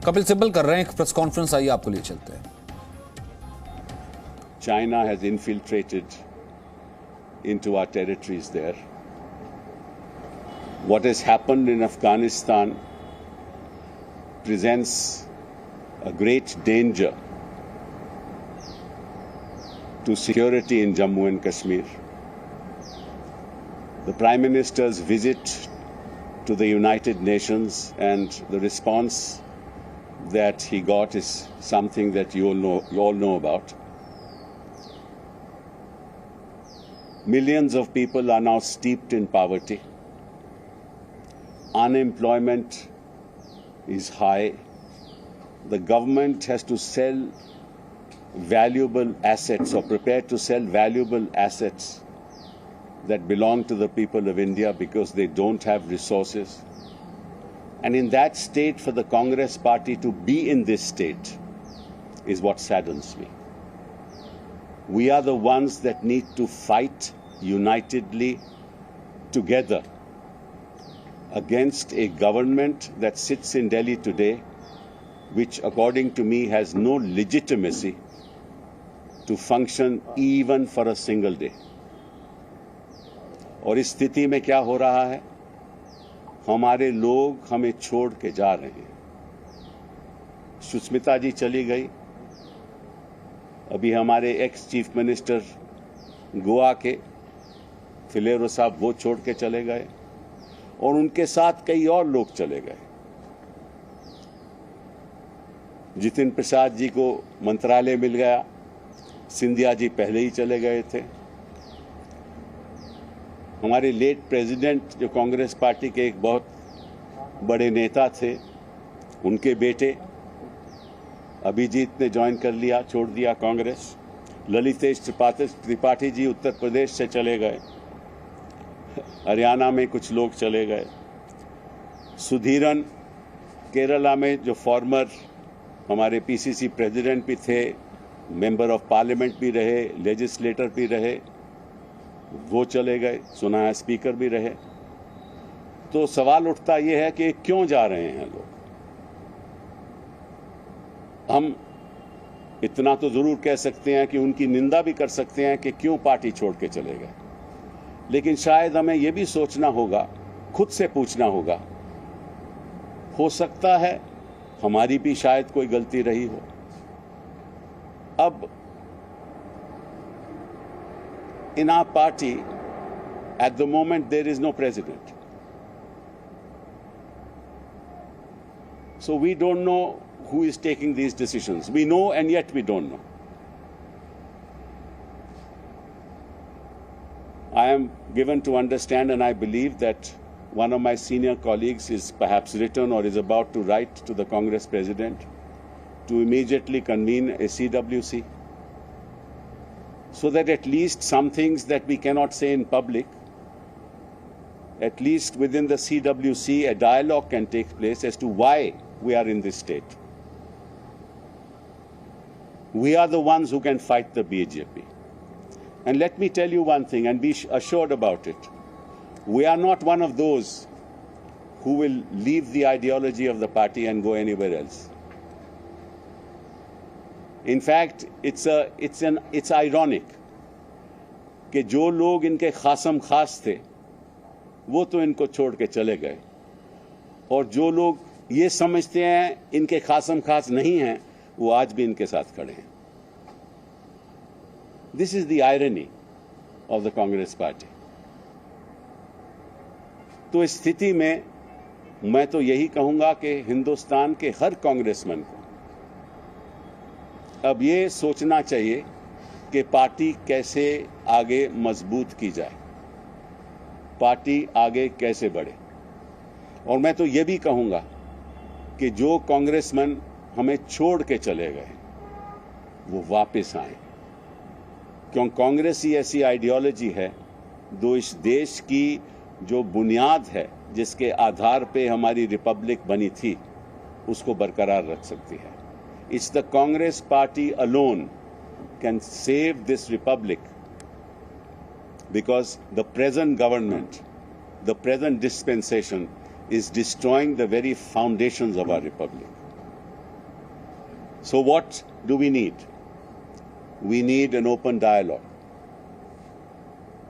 कपिल सिब्बल कर रहे हैं एक प्रेस कॉन्फ्रेंस, आइए आपको लिए चलते हैं। China has infiltrated into our territories there. What has happened in Afghanistan presents a great danger to security in Jammu and Kashmir. The Prime Minister's visit to the United Nations and the response that he got is something that you all know about. Millions of people are now steeped in poverty. Unemployment is high. The government has to sell valuable assets or prepare to sell valuable assets that belong to the people of India because they don't have resources. And in that state, for the Congress party to be in this state is what saddens me. We are the ones that need to fight unitedly together against a government that sits in Delhi today, which according to me has no legitimacy to function even for a single day. और इस स्थिति में क्या हो रहा है? हमारे लोग हमें छोड़ के जा रहे हैं। सुष्मिता जी चली गई, अभी हमारे एक्स चीफ मिनिस्टर गोवा के फिलेरो साहब वो छोड़ के चले गए और उनके साथ कई और लोग चले गए। जितिन प्रसाद जी को मंत्रालय मिल गया, सिंधिया जी पहले ही चले गए थे। हमारे लेट प्रेसिडेंट जो कांग्रेस पार्टी के एक बहुत बड़े नेता थे, उनके बेटे अभिजीत ने ज्वाइन कर लिया, छोड़ दिया कांग्रेस। ललितेश त्रिपाठी जी उत्तर प्रदेश से चले गए, हरियाणा में कुछ लोग चले गए। सुधीरन केरला में जो फॉर्मर हमारे पीसीसी प्रेसिडेंट भी थे, मेंबर ऑफ पार्लियामेंट भी रहे, लेजिस्लेटर भी रहे, वो चले गए। सुना है स्पीकर भी रहे। तो सवाल उठता यह है कि क्यों जा रहे हैं लोग। हम इतना तो जरूर कह सकते हैं कि उनकी निंदा भी कर सकते हैं कि क्यों पार्टी छोड़ के चले गए, लेकिन शायद हमें यह भी सोचना होगा, खुद से पूछना होगा, हो सकता है हमारी भी शायद कोई गलती रही हो। अब in our party, at the moment, there is no president. So we don't know who is taking these decisions. We know and yet we don't know. I am given to understand and I believe that one of my senior colleagues is perhaps written or is about to write to the Congress president to immediately convene a CWC, so that at least some things that we cannot say in public, at least within the CWC, a dialogue can take place as to why we are in this state. We are the ones who can fight the BJP. And let me tell you one thing and be assured about it. We are not one of those who will leave the ideology of the party and go anywhere else. In fact, it's ironic कि जो लोग इनके खासम खास थे वो तो इनको छोड़ के चले गए, और जो लोग ये समझते हैं इनके खासम खास नहीं हैं वो आज भी इनके साथ खड़े हैं। This is the irony of the Congress Party. तो इस स्थिति में मैं तो यही कहूंगा कि हिंदुस्तान के हर कांग्रेसमैन को अब ये सोचना चाहिए कि पार्टी कैसे आगे मजबूत की जाए, पार्टी आगे कैसे बढ़े। और मैं तो ये भी कहूंगा कि जो कांग्रेसमैन हमें छोड़ के चले गए वो वापस आए, क्यों कांग्रेस ही ऐसी आइडियोलॉजी है जो इस देश की जो बुनियाद है, जिसके आधार पे हमारी रिपब्लिक बनी थी, उसको बरकरार रख सकती है। It's the Congress party alone can save this republic, because the present government, the present dispensation is destroying the very foundations of our republic. So what do we need? We need an open dialogue.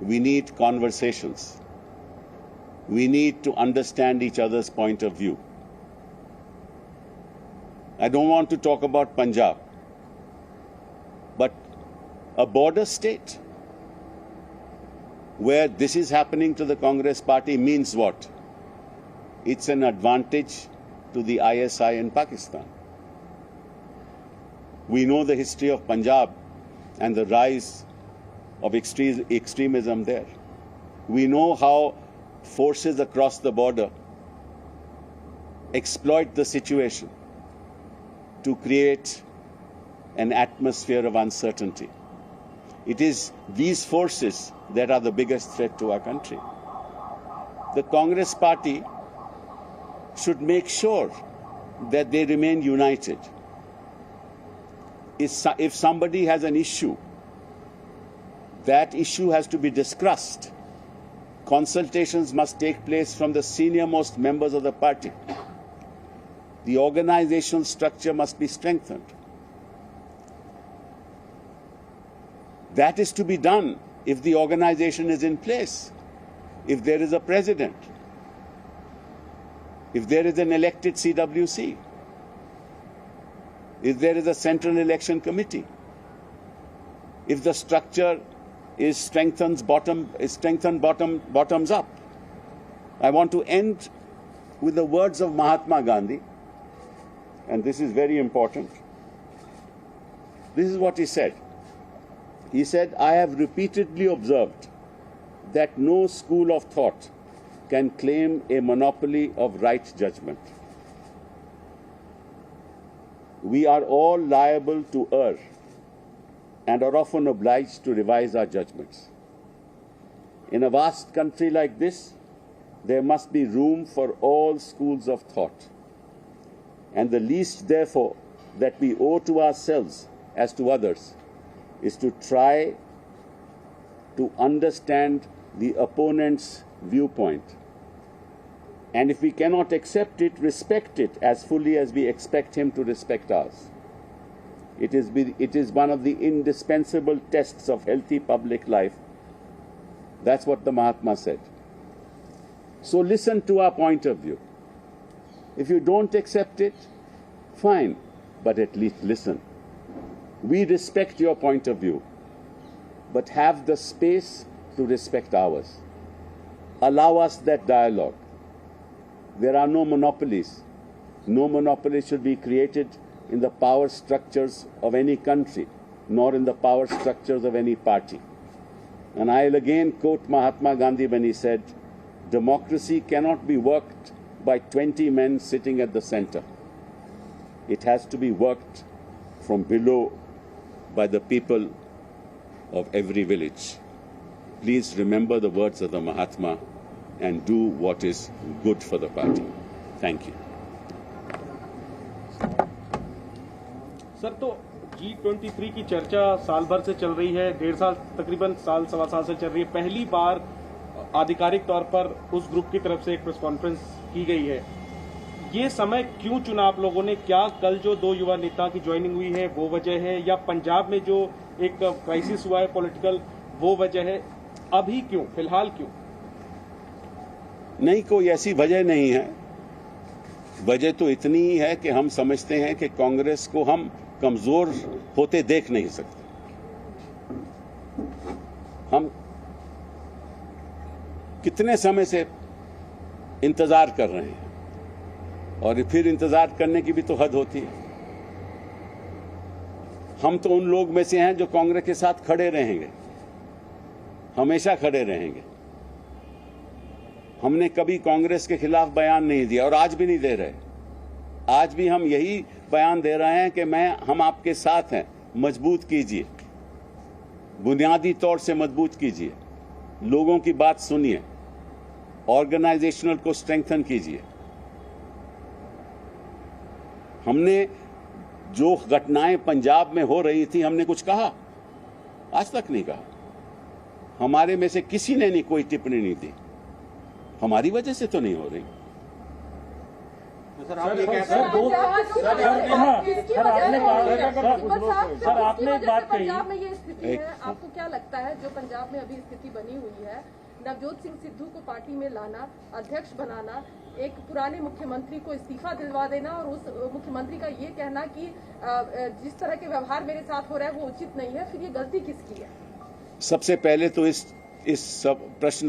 We need conversations. We need to understand each other's point of view. I don't want to talk about Punjab, but a border state where this is happening to the Congress party means what? It's an advantage to the ISI in Pakistan. We know the history of Punjab and the rise of extremism there. We know how forces across the border exploit the situation to create an atmosphere of uncertainty. It is these forces that are the biggest threat to our country. The Congress party should make sure that they remain united. If somebody has an issue, that issue has to be discussed. Consultations must take place from the senior-most members of the party. The organizational structure must be strengthened. That is to be done if the organization is in place, if there is a president, if there is an elected CWC, if there is a central election committee, if the structure is strengthened bottoms up. I want to end with the words of Mahatma Gandhi, and this is very important. This is what he said. He said, "I have repeatedly observed that no school of thought can claim a monopoly of right judgment. We are all liable to err and are often obliged to revise our judgments. In a vast country like this, there must be room for all schools of thought. And the least, therefore, that we owe to ourselves as to others is to try to understand the opponent's viewpoint. And if we cannot accept it, respect it as fully as we expect him to respect ours. It is one of the indispensable tests of healthy public life." That's what the Mahatma said. So listen to our point of view. If you don't accept it, fine, but at least listen. We respect your point of view, but have the space to respect ours. Allow us that dialogue. There are no monopolies. No monopoly should be created in the power structures of any country, nor in the power structures of any party. And I'll again quote Mahatma Gandhi when he said, "Democracy cannot be worked by 20 men sitting at the center. It has to be worked from below by the people of every village." Please remember the words of the Mahatma and do what is good for the party. Thank you. Sir, तो G23 की चर्चा साल भर से चल रही है, 1.5 साल, तकरीबन साल सवा साल से चल रही है। पहली बार आधिकारिक तौर पर उस ग्रुप की तरफ से एक प्रेस कॉन्फ्रेंस की गई है। ये समय क्यों चुना आप लोगों ने? क्या कल जो 2 युवा नेता की ज्वाइनिंग हुई है वो वजह है, या पंजाब में जो एक क्राइसिस हुआ है पॉलिटिकल वो वजह है? अभी क्यों, फिलहाल क्यों? नहीं, कोई ऐसी वजह नहीं है। वजह तो इतनी ही है कि हम समझते हैं कि कांग्रेस को हम कमजोर होते देख नहीं सकते। हम कितने समय से इंतजार कर रहे हैं, और फिर इंतजार करने की भी तो हद होती है। हम तो उन लोग में से हैं जो कांग्रेस के साथ खड़े रहेंगे, हमेशा खड़े रहेंगे। हमने कभी कांग्रेस के खिलाफ बयान नहीं दिया और आज भी नहीं दे रहे। आज भी हम यही बयान दे रहे हैं कि हम आपके साथ हैं। मजबूत कीजिए, बुनियादी तौर से मजबूत कीजिए, लोगों की बात सुनिए, ऑर्गेनाइजेशनल को स्ट्रेंथन कीजिए। हमने जो घटनाएं पंजाब में हो रही थी, हमने कुछ कहा? आज तक नहीं कहा। हमारे में से किसी ने नहीं कोई टिप्पणी नहीं दी। हमारी वजह से तो नहीं हो रही। सर आपने एक बात कही, पंजाब में ये स्थिति है, आपको क्या लगता है जो पंजाब में अभी स्थिति बनी हुई है, नवजोत सिंह सिद्धू को पार्टी में लाना, अध्यक्ष बनाना, एक पुराने मुख्यमंत्री को इस्तीफा दिलवा देना और उस मुख्यमंत्री का ये कहना कि जिस तरह के व्यवहार मेरे साथ हो रहा है वो उचित नहीं है, फिर ये गलती किसकी है? सबसे पहले तो इस प्रश्न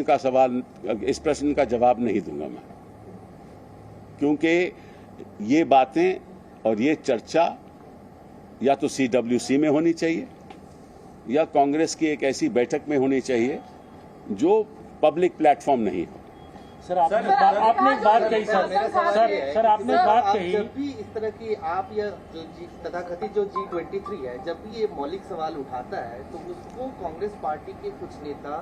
का जवाब नहीं दूंगा मैं, क्योंकि ये बातें और ये चर्चा या तो CWC में होनी चाहिए या कांग्रेस की एक ऐसी बैठक में होनी चाहिए जो पब्लिक प्लेटफॉर्म नहीं हो। सर आपने एक बात कही सर आपने एक बात कही, जब भी इस तरह की आप या जो तथाकथित जो G23 है, जब भी ये मौलिक सवाल उठाता है तो उसको कांग्रेस पार्टी के कुछ नेता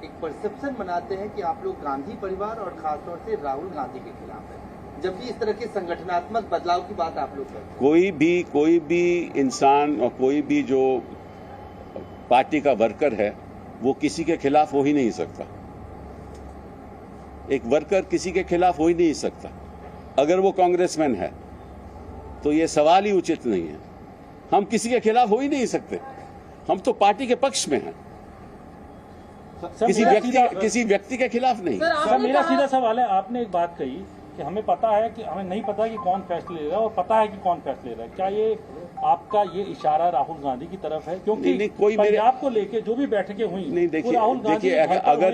एक परसेप्शन बनाते हैं कि आप लोग गांधी परिवार और खासतौर से राहुल गांधी के खिलाफ है, जब भी इस तरह के संगठनात्मक बदलाव की बात आप लोग करते हैं। कोई भी इंसान और कोई भी जो पार्टी का वर्कर है वो किसी के खिलाफ हो ही नहीं सकता। एक वर्कर किसी के खिलाफ हो ही नहीं सकता। अगर वो कांग्रेसमैन है तो ये सवाल ही उचित नहीं है। हम किसी के खिलाफ हो ही नहीं सकते, हम तो पार्टी के पक्ष में हैं, किसी व्यक्ति के खिलाफ नहीं। सर मेरा सीधा सवाल है, आपने एक बात कही कि हमें पता है कि हमें नहीं पता कि कौन फैसले ले रहा है और पता है कि कौन फैसले ले रहा है, क्या ये आपका ये इशारा राहुल गांधी की तरफ है? क्योंकि नहीं, कोई पंजाब को लेके जो भी बैठकें हुई नहीं, देखिए राहुल गांधी अगर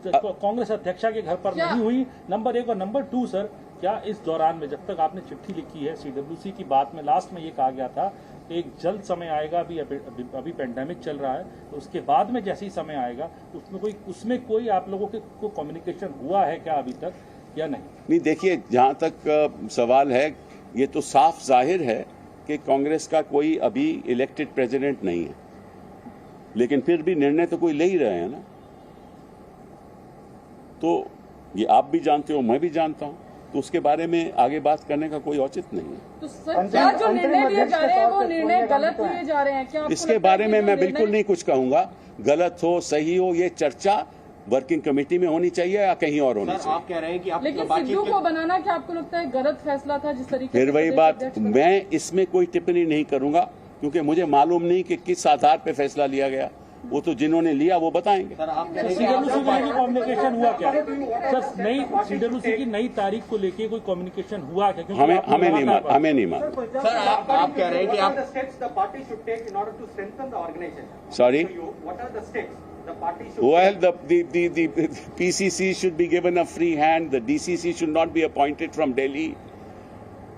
कांग्रेस अध्यक्षा के घर पर नहीं हुई, नंबर 1, और नंबर 2 सर, क्या इस दौरान में जब तक आपने चिट्ठी लिखी है CWC की बात में लास्ट में ये कहा गया था एक जल्द समय आएगा, अभी पेंडेमिक चल रहा है, तो उसके बाद में जैसे ही समय आएगा उसमें कोई आप लोगों के को कम्युनिकेशन हुआ है क्या अभी तक या नहीं? देखिए, जहां तक सवाल है ये तो साफ जाहिर है कि कांग्रेस का कोई अभी इलेक्टेड प्रेसिडेंट नहीं है, लेकिन फिर भी निर्णय तो कोई ले ही रहे हैं ना। तो ये आप भी जानते हो, मैं भी जानता हूं, तो उसके बारे में आगे बात करने का कोई औचित नहीं है। तो सर क्या जो निर्णय लिए जा रहे हैं वो निर्णय गलत लिए जा रहे हैं क्या? इसके बारे में मैं बिल्कुल नहीं कुछ कहूंगा, गलत हो सही हो ये चर्चा वर्किंग कमेटी में होनी चाहिए या कहीं और होनी चाहिए। आप कह रहे हैं कि आप लेकिन सिद्धू को बनाना क्या आपको लगता है गलत फैसला था जिस तरीके फिर वही बात, मैं इसमें कोई टिप्पणी नहीं करूंगा क्योंकि मुझे मालूम नहीं कि किस आधार पर फैसला लिया गया, वो तो जिन्होंने लिया वो बताएंगे। सर CWC कम्युनिकेशन हुआ क्या सर? नई CWC की नई तारीख को लेके कोई कम्युनिकेशन हुआ क्या? क्योंकि हमें नहीं मालूम। सर आप कह रहे हैं कि आप sorry, well, the PCC should be given a free hand. The DCC should not be appointed from Delhi.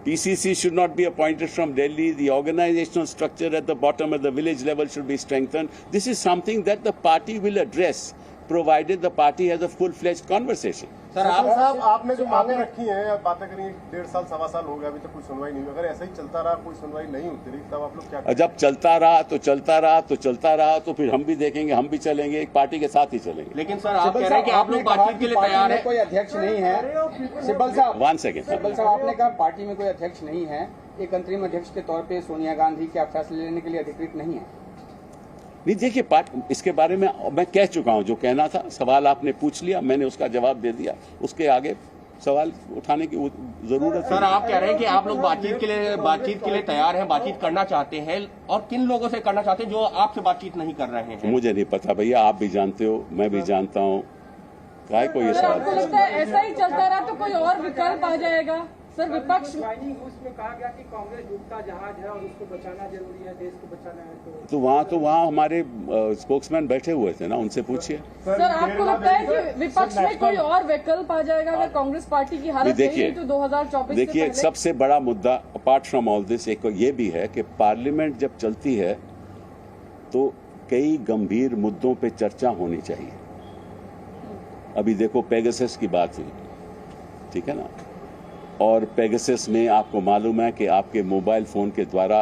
PCC should not be appointed from Delhi. The organizational structure at the bottom of the village level should be strengthened. This is something that the party will address, provided the party has a full-fledged conversation. Sir साहब आपने जो मांगे रखी हैं, बातें करी, 1.5 साल 1.25 साल हो गया, अभी तक कोई सुनवाई नहीं हुई। अगर ऐसा ही चलता रहा, कोई सुनवाई नहीं होती रही, तब आप लोग क्या करें? जब चलता रहा तो फिर हम भी देखेंगे, हम भी चलेंगे, एक पार्टी के साथ ही चलेंगे। लेकिन सर आप कह रहे हैं कि आप लोग बातचीत के लिए तैयार हैं। कोई अध्यक्ष नहीं है सिब्बल साहब, 1 सेकेंड। सिब्बल साहब आपने कहा पार्टी में कोई अध्यक्ष नहीं है, एक अंतरिम अध्यक्ष के तौर पे सोनिया गांधी क्या फैसले लेने के लिए अधिकृत नहीं है? नहीं, देखिए इसके बारे में मैं कह चुका हूं, जो कहना था। सवाल आपने पूछ लिया, मैंने उसका जवाब दे दिया, उसके आगे सवाल उठाने की जरूरत है। सर आप कह रहे हैं कि आप लोग बातचीत के लिए तैयार हैं, बातचीत करना चाहते हैं, और किन लोगों से करना चाहते हैं जो आपसे बातचीत नहीं कर रहे हैं? मुझे नहीं पता भैया, आप भी जानते हो, मैं भी जानता हूँ, काय को ये सर आपको सवाल। लगता है ऐसा ही चलता रहा तो कोई और विकल्प आ जाएगा? सर विपक्ष उसमें कहा गया कि कांग्रेस डूबता जहाज है और उसको बचाना जरूरी है, देश को बचाना है, तो वहाँ हमारे स्पोक्समैन बैठे हुए थे ना, उनसे पूछिए। सर आपको लगता है कि विपक्ष में कोई और विकल्प आ जाएगा अगर कांग्रेस पार्टी की हालत सही है तो 2024? देखिए, सबसे बड़ा मुद्दा अपार्ट फ्रॉम ऑल दिस एक ये भी है कि पार्लियामेंट जब चलती है तो कई गंभीर मुद्दों पे चर्चा होनी चाहिए। अभी देखो पेगासस की बात हुई, ठीक है ना, और पेगासस में आपको मालूम है कि आपके मोबाइल फोन के द्वारा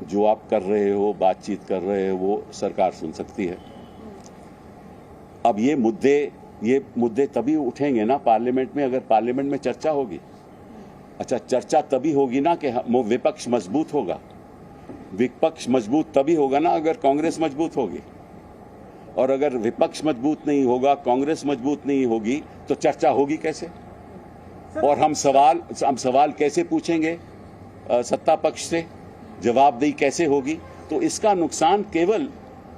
जो आप कर रहे हो, बातचीत कर रहे हो, वो सरकार सुन सकती है। अब ये मुद्दे तभी उठेंगे ना पार्लियामेंट में, अगर पार्लियामेंट में चर्चा होगी। अच्छा, चर्चा तभी होगी ना कि विपक्ष मजबूत होगा। विपक्ष मजबूत तभी होगा ना अगर कांग्रेस मजबूत होगी, और अगर विपक्ष मजबूत नहीं होगा, कांग्रेस मजबूत नहीं होगी, तो चर्चा होगी कैसे? और हम सवाल कैसे पूछेंगे सत्ता पक्ष से, जवाबदेही कैसे होगी? तो इसका नुकसान केवल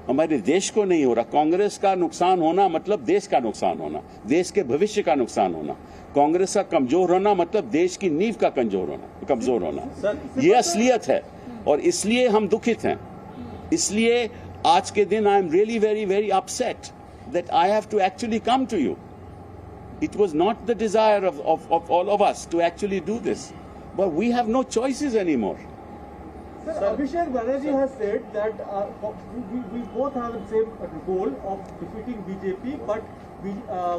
हमारे देश को नहीं हो रहा। कांग्रेस का नुकसान होना मतलब देश का नुकसान होना, देश के भविष्य का नुकसान होना। कांग्रेस का कमजोर होना मतलब देश की नींव का कमजोर होना। ये असलियत है और इसलिए हम दुखित हैं। इसलिए आज के दिन I am really very very upset that I have to actually come to you. It was not the desire of all of us to actually do this, but we have no choices anymore. Sir, Abhishek Banerjee has said that we both have the same goal of defeating BJP, but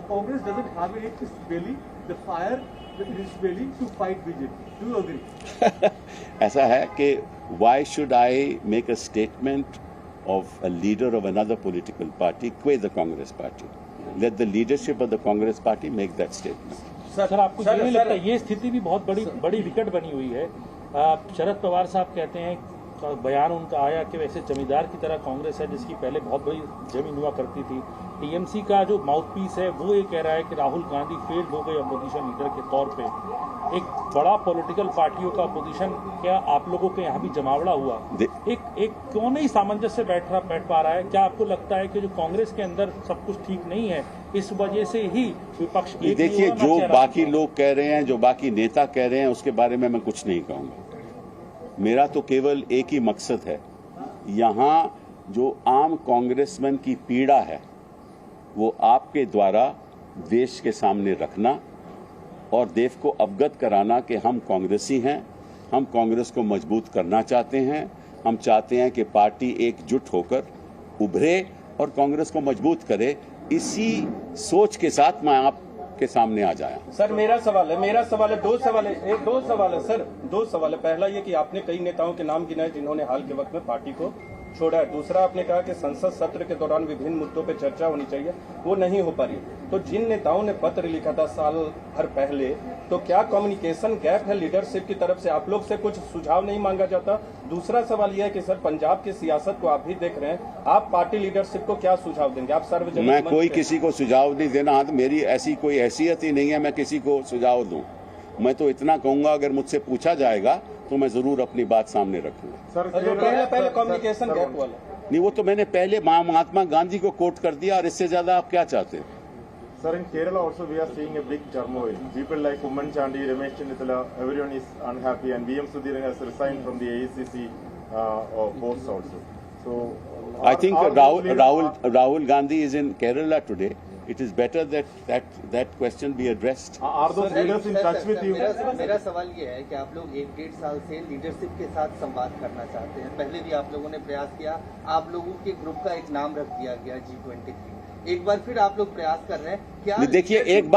Congress doesn't have in its belly the fire in its belly to fight BJP. Do you agree? ऐसा है कि why should I make a statement of a leader of another political party quit the Congress party? Let the leadership of the Congress party make that statement. Sir आपको ये नहीं लगता ये स्थिति भी बहुत बड़ी विकट बनी हुई है? शरद पवार साहब कहते हैं, बयान उनका आया कि वैसे जमींदार की तरह कांग्रेस है जिसकी पहले बहुत बड़ी जमीन हुआ करती थी। टीएमसी का जो माउथपीस है वो ये कह रहा है कि राहुल गांधी फेल्ड हो गए अपोजिशन लीडर के तौर पे। एक बड़ा पॉलिटिकल पार्टियों का अपोजिशन, क्या आप लोगों के यहाँ भी जमावड़ा हुआ? एक क्यों नहीं सामंजस्य बैठ पा रहा है? क्या आपको लगता है कि जो कांग्रेस के अंदर सब कुछ ठीक नहीं है, इस वजह से ही विपक्ष? देखिए, जो बाकी लोग कह रहे हैं, जो बाकी नेता कह रहे हैं, उसके बारे में मैं कुछ नहीं कहूंगा। मेरा तो केवल एक ही मकसद है, यहाँ जो आम कांग्रेसमैन की पीड़ा है वो आपके द्वारा देश के सामने रखना और देश को अवगत कराना कि हम कांग्रेसी हैं, हम कांग्रेस को मजबूत करना चाहते हैं। हम चाहते हैं कि पार्टी एकजुट होकर उभरे और कांग्रेस को मजबूत करे। इसी सोच के साथ मैं आपके सामने आ जाया। सर मेरा सवाल है दो सवाल है। पहला ये कि आपने कई नेताओं के नाम गिनाए जिन्होंने हाल के वक्त में पार्टी को छोड़ा है। दूसरा, आपने कहा कि संसद सत्र के दौरान विभिन्न मुद्दों पर चर्चा होनी चाहिए, वो नहीं हो पा रही। तो जिन नेताओं ने पत्र लिखा था साल भर पहले, तो क्या कम्युनिकेशन गैप है लीडरशिप की तरफ से? आप लोग से कुछ सुझाव नहीं मांगा जाता? दूसरा सवाल यह है कि सर पंजाब की सियासत को आप भी देख रहे हैं, आप पार्टी लीडरशिप को क्या सुझाव देंगे? आप सार्वजनिक मैं कोई किसी को सुझाव नहीं देना, मेरी ऐसी कोई हैसियत ही नहीं है मैं किसी को सुझाव दूं। मैं तो इतना कहूंगा, अगर मुझसे पूछा जाएगा तो मैं जरूर अपनी बात सामने रखूंगा। सर पहले कम्युनिकेशन गैप वाला नहीं, वो तो मैंने पहले महात्मा गांधी को कोट कर दिया, और इससे ज्यादा आप क्या चाहते हैं? Sir, in Kerala also we are seeing a big turmoil. People like Umman Chandi, Ramesh Chennittala, everyone is unhappy, and VM Sudhiran has resigned from the AICC post also. So, I think Rahul Gandhi is in Kerala today. It is better that question be addressed. Are those leaders in touch with you? मेरा सवाल ये है कि आप लोग 1-1.5 साल से leadership के साथ संवाद करना चाहते हैं। पहले भी आप लोगों ने प्रयास किया, आप लोगों के ग्रुप का एक नाम रख दिया गया G23। एक बार फिर आप लोग प्रयास कर रहे हैं, क्या? देखिए, एक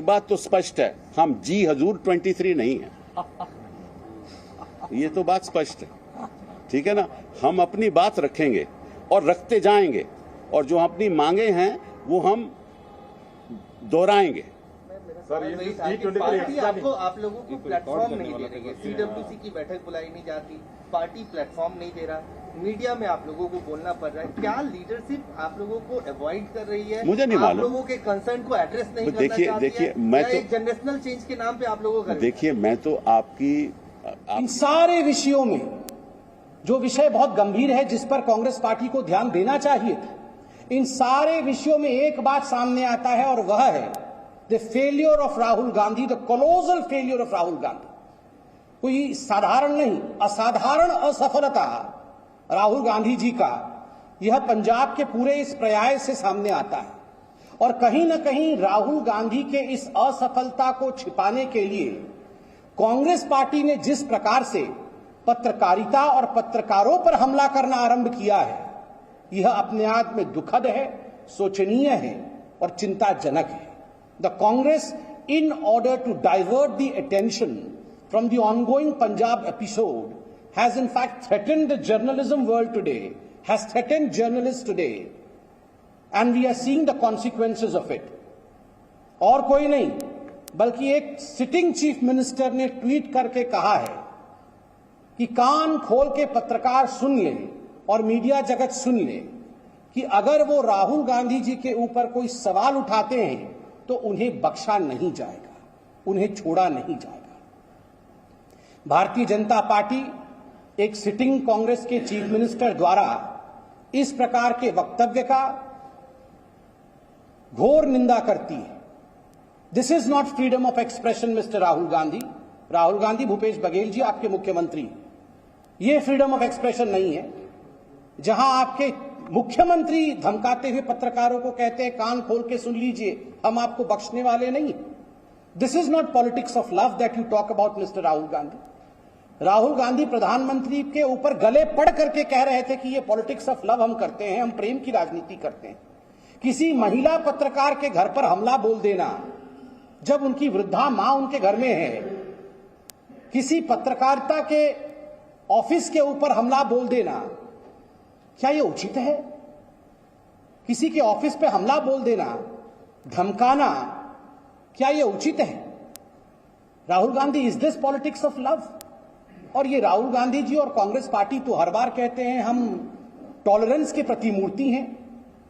बात तो स्पष्ट है, हम जी हजूर 23 नहीं है। ये तो बात स्पष्ट है, ठीक है ना? हम अपनी बात रखेंगे और रखते जाएंगे, और जो अपनी मांगे हैं वो हम दोहराएंगे। सर पार्टी आप लोगों को प्लेटफॉर्म नहीं दे रही है। CWC की बैठक बुलाई नहीं जाती, पार्टी प्लेटफॉर्म नहीं दे रहा, मीडिया में आप लोगों को बोलना पड़ रहा है। क्या लीडरशिप आप लोगों को अवॉइड कर रही है? मुझे नहीं मालूम। आप लोगों के कंसर्न को एड्रेस नहीं करना चाहती है? मैं तो जनरेशनल चेंज के नाम पे आप लोगों को देखिए, मैं तो इन सारे विषयों में जो विषय बहुत गंभीर है, जिस पर कांग्रेस पार्टी को ध्यान देना चाहिए था, इन सारे विषयों में एक बात सामने आता है, और वह है the failure of Rahul Gandhi, the colossal failure of Rahul Gandhi. कोई साधारण नहीं, असाधारण असफलता राहुल गांधी जी का यह पंजाब के पूरे इस प्रयास से सामने आता है। और कहीं न कहीं राहुल गांधी के इस असफलता को छिपाने के लिए कांग्रेस पार्टी ने जिस प्रकार से पत्रकारिता और पत्रकारों पर हमला करना आरंभ किया है, यह अपने आप में दुखद है, शोचनीय है और चिंताजनक है। The Congress, in order to divert the attention from the ongoing Punjab episode, has in fact threatened the journalism world today, has threatened journalists today, and we are seeing the consequences of it. और कोई नहीं बल्कि एक sitting chief minister ने tweet करके कहा है कि कान खोल के पत्रकार सुन ले और मीडिया जगत सुन ले कि अगर वो राहुल गांधी जी के ऊपर कोई सवाल उठाते हैं तो उन्हें बख्शा नहीं जाएगा, उन्हें छोड़ा नहीं जाएगा। भारतीय जनता पार्टी एक सिटिंग कांग्रेस के चीफ मिनिस्टर द्वारा इस प्रकार के वक्तव्य का घोर निंदा करती है। This is not freedom of expression mister Rahul Gandhi. Rahul Gandhi, Bhupesh Baghel ji आपके मुख्यमंत्री, ये फ्रीडम ऑफ एक्सप्रेशन नहीं है जहां आपके मुख्यमंत्री धमकाते हुए पत्रकारों को कहते हैं कान खोल के सुन लीजिए, हम आपको बख्शने वाले नहीं। This is not politics of love that you talk about mister Rahul Gandhi. Rahul Gandhi प्रधानमंत्री के ऊपर गले पड़ करके कह रहे थे कि ये पॉलिटिक्स ऑफ लव हम करते हैं, हम प्रेम की राजनीति करते हैं। किसी महिला पत्रकार के घर पर हमला बोल देना जब उनकी वृद्धा मां उनके घर में है, किसी पत्रकारिता के ऑफिस के ऊपर हमला बोल देना, क्या यह उचित है? किसी के ऑफिस पे हमला बोल देना, धमकाना, क्या यह उचित है? Rahul Gandhi, is this politics of love? और ये राहुल गांधी जी और कांग्रेस पार्टी तो हर बार कहते हैं हम टॉलरेंस के प्रतिमूर्ति हैं,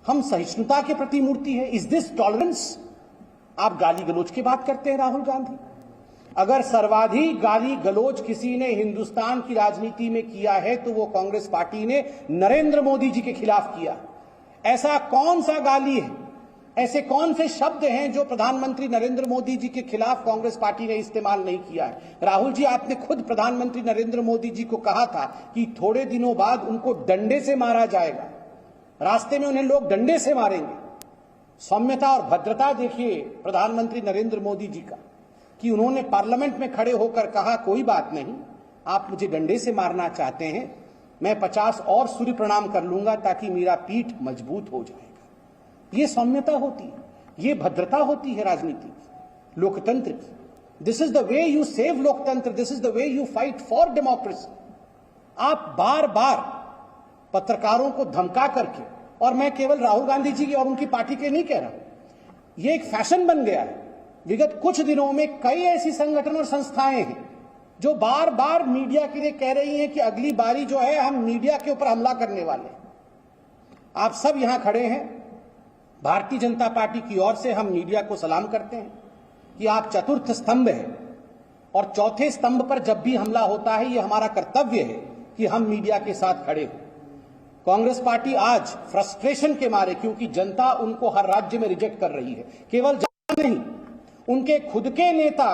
हम सहिष्णुता के प्रतिमूर्ति हैं। Is this tolerance? आप गाली गलौज की बात करते हैं राहुल गांधी। अगर सर्वाधिक गाली गलौज किसी ने हिंदुस्तान की राजनीति में किया है तो वो कांग्रेस पार्टी ने नरेंद्र मोदी जी के खिलाफ किया। ऐसा कौन सा गाली है, ऐसे कौन से शब्द हैं जो प्रधानमंत्री नरेंद्र मोदी जी के खिलाफ कांग्रेस पार्टी ने इस्तेमाल नहीं किया है? राहुल जी, आपने खुद प्रधानमंत्री नरेंद्र मोदी जी को कहा था कि थोड़े दिनों बाद उनको डंडे से मारा जाएगा, रास्ते में उन्हें लोग डंडे से मारेंगे। सौम्यता और भद्रता देखिए प्रधानमंत्री नरेंद्र मोदी जी का, कि उन्होंने पार्लियामेंट में खड़े होकर कहा कोई बात नहीं, आप मुझे डंडे से मारना चाहते हैं, मैं 50 और सूर्य प्रणाम कर लूंगा ताकि मेरा पीठ मजबूत हो जाएगा। ये सौम्यता होती है, ये भद्रता होती है राजनीति की, लोकतंत्र की। This is the way you save loktantra, this is the way you fight for democracy. आप बार बार पत्रकारों को धमका करके, और मैं केवल राहुल गांधी जी की और उनकी पार्टी के नहीं कह रहा, ये एक फैशन बन गया है। विगत कुछ दिनों में कई ऐसी संगठन और संस्थाएं हैं जो बार बार मीडिया के लिए कह रही हैं कि अगली बारी जो है हम मीडिया के ऊपर हमला करने वाले हैं। आप सब यहां खड़े हैं, भारतीय जनता पार्टी की ओर से हम मीडिया को सलाम करते हैं कि आप चतुर्थ स्तंभ हैं, और चौथे स्तंभ पर जब भी हमला होता है ये हमारा कर्तव्य है कि हम मीडिया के साथ खड़े हों। कांग्रेस पार्टी आज फ्रस्ट्रेशन के मारे, क्योंकि जनता उनको हर राज्य में रिजेक्ट कर रही है, केवल जनता नहीं, उनके खुद के नेता,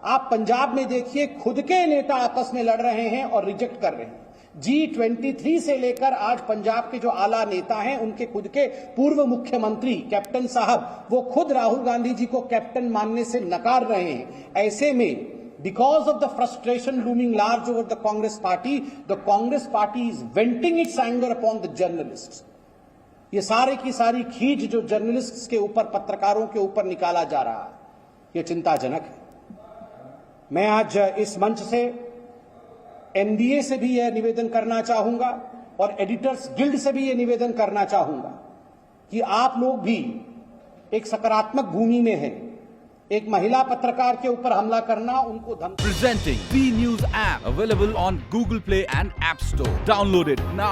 आप पंजाब में देखिए, खुद के नेता आपस में लड़ रहे हैं और रिजेक्ट कर रहे हैं। G23 से लेकर आज पंजाब के जो आला नेता हैं, उनके खुद के पूर्व मुख्यमंत्री कैप्टन साहब, वो खुद राहुल गांधी जी को कैप्टन मानने से नकार रहे हैं। ऐसे में because of the frustration looming large over the Congress party is venting its anger upon the journalists. ये सारे की सारी खींच जो जर्नलिस्ट्स के ऊपर, पत्रकारों के ऊपर निकाला जा रहा है, ये चिंताजनक है। मैं आज इस मंच से एनडीए से भी यह निवेदन करना चाहूंगा और एडिटर्स गिल्ड से भी यह निवेदन करना चाहूंगा कि आप लोग भी एक सकारात्मक भूमि में हैं। एक महिला पत्रकार के ऊपर हमला करना, उनको धमकी। Presenting B News app available on Google Play and App Store. Download it now.